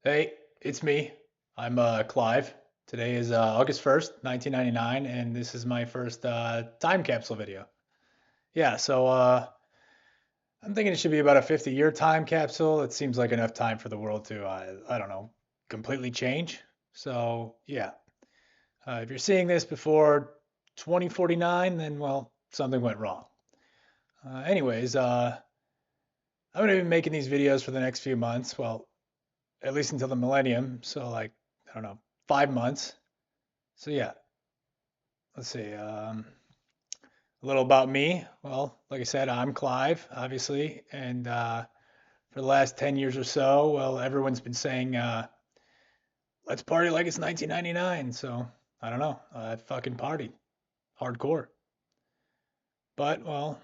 Hey, it's me. I'm Clive. Today is August 1st, 1999, and this is my first time capsule video. Yeah, I'm thinking it should be about a 50-year time capsule. It seems like enough time for the world to, I don't know, completely change. So, yeah, if you're seeing this before 2049, then, well, something went wrong. I'm going to be making these videos for the next few months. Well, at least until the millennium. So, like, I don't know, 5 months. So, yeah, let's see. A little about me. Well, like I said, I'm Clive, obviously, and for the last 10 years or so, well, everyone's been saying, "Let's party like it's 1999." So I don't know. I fucking partied hardcore, but well,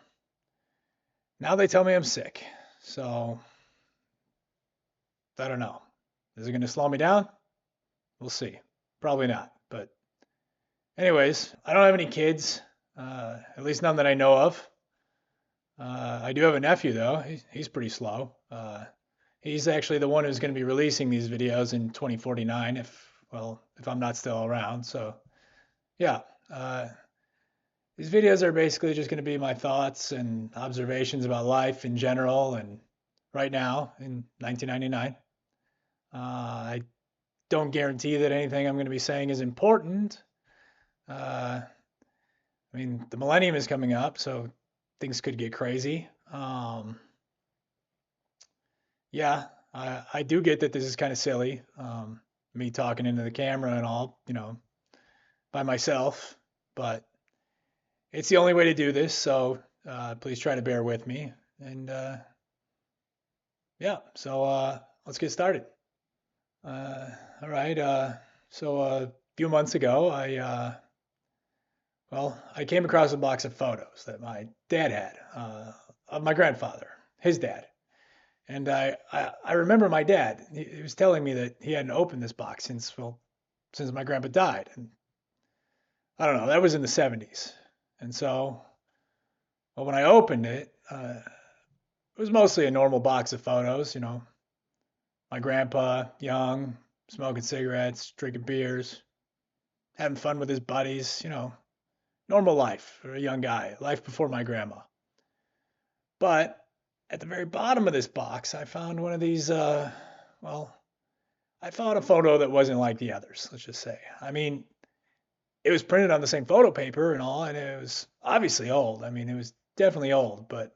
now they tell me I'm sick. So I don't know. Is it going to slow me down? We'll see. Probably not. But anyways, I don't have any kids, at least none that I know of. I do have a nephew though. He's pretty slow. He's actually the one who's going to be releasing these videos in 2049 if I'm not still around. So yeah, uh, these videos are basically just going to be my thoughts and observations about life in general and right now in 1999. I don't guarantee that anything I'm going to be saying is important. Uh, I mean, the millennium is coming up, so things could get crazy. Yeah, I do get that this is kind of silly. Me talking into the camera and all, by myself, but it's the only way to do this. So please try to bear with me. And yeah, let's get started. All right. A few months ago, I came across a box of photos that my dad had of my grandfather, his dad. And I remember my dad. He was telling me that he hadn't opened this box since my grandpa died. And I don't know, that was in the 70s. And so, well, when I opened it, it was mostly a normal box of photos. My grandpa, young, smoking cigarettes, drinking beers, having fun with his buddies. Normal life for a young guy, life before my grandma. But at the very bottom of this box, I found one of these. Well, I found a photo that wasn't like the others, let's just say. I mean, it was printed on the same photo paper and all, and it was obviously old. I mean, it was definitely old, but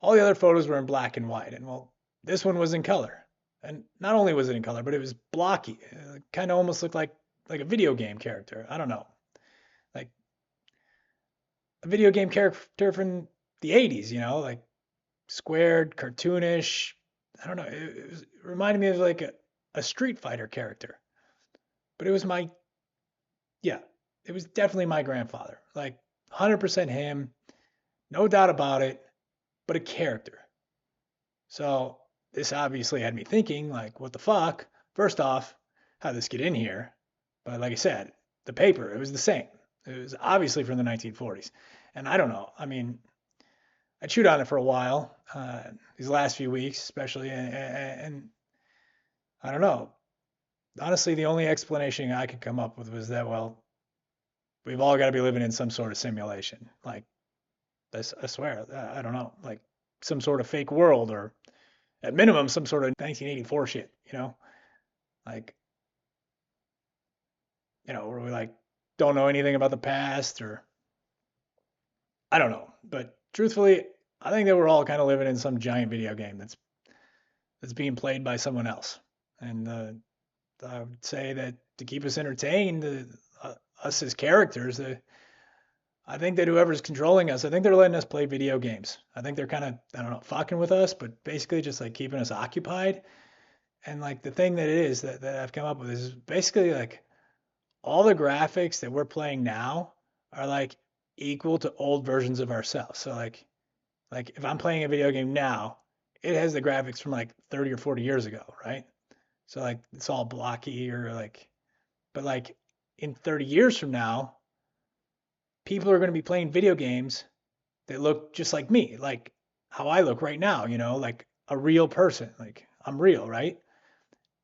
all the other photos were in black and white. And well, this one was in color. And not only was it in color, but it was blocky. It kind of almost looked like a video game character. I don't know. Like a video game character from the 80s, like squared, cartoonish. I don't know. It reminded me of like a Street Fighter character. But it was yeah, it was definitely my grandfather. Like 100% him, no doubt about it, but a character. So this obviously had me thinking, like, what the fuck? First off, how did this get in here? But like I said, the paper, it was the same. It was obviously from the 1940s. And I don't know. I mean, I chewed on it for a while, these last few weeks, especially. And I don't know. Honestly, the only explanation I could come up with was that, well, we've all got to be living in some sort of simulation. Like, I swear, I don't know, like some sort of fake world or at minimum some sort of 1984 shit, like, where we like don't know anything about the past or I don't know. But truthfully, I think that we're all kind of living in some giant video game that's being played by someone else. And I would say that to keep us entertained, us as characters, I think that whoever's controlling us, I think they're letting us play video games. I think they're kind of, I don't know, fucking with us, but basically just like keeping us occupied. And like the thing that it is that I've come up with is basically like all the graphics that we're playing now are like equal to old versions of ourselves. So like if I'm playing a video game now, it has the graphics from like 30 or 40 years ago, right? So like it's all blocky or like, but like in 30 years from now, people are going to be playing video games that look just like me, like how I look right now, like a real person, like I'm real, right?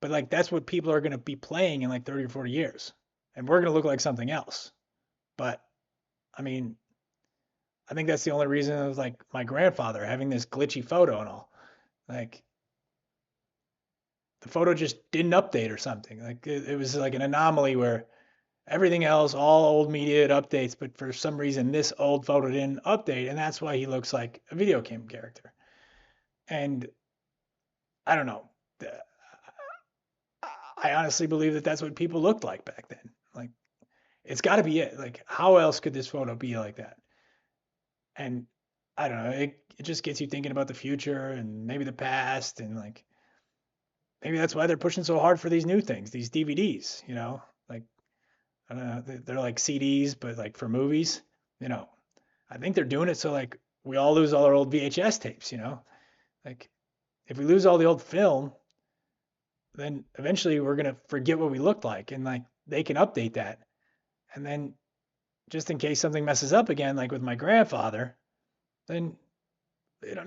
But like that's what people are going to be playing in like 30 or 40 years. And we're going to look like something else. But I mean, I think that's the only reason it was like my grandfather having this glitchy photo and all. Like the photo just didn't update or something. Like it was like an anomaly where everything else, all old media, it updates, but for some reason this old photo didn't update, and that's why he looks like a video game character. And I don't know. I honestly believe that that's what people looked like back then. Like it's got to be it. Like how else could this photo be like that? And I don't know. It just gets you thinking about the future and maybe the past, and like maybe that's why they're pushing so hard for these new things, these DVDs. Like I don't know, they're like CDs, but like for movies. You know, I think they're doing it so like we all lose all our old VHS tapes. Like if we lose all the old film, then eventually we're gonna forget what we looked like, and like they can update that, and then just in case something messes up again, like with my grandfather, then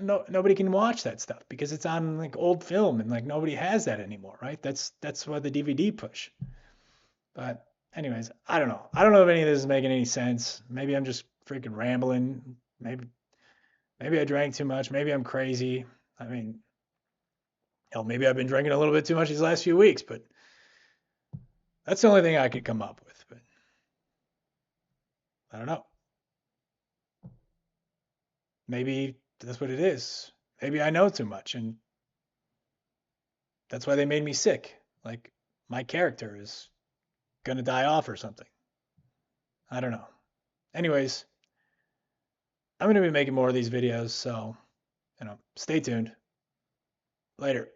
no, nobody can watch that stuff because it's on like old film, and like nobody has that anymore, right? That's why the DVD push. But anyways, I don't know. I don't know if any of this is making any sense. Maybe I'm just freaking rambling. Maybe I drank too much. Maybe I'm crazy. I mean, hell, maybe I've been drinking a little bit too much these last few weeks, but that's the only thing I could come up with. But I don't know. Maybe that's what it is. Maybe I know too much, and that's why they made me sick. Like my character is gonna die off or something. I don't know. Anyways, I'm gonna be making more of these videos, so stay tuned. Later.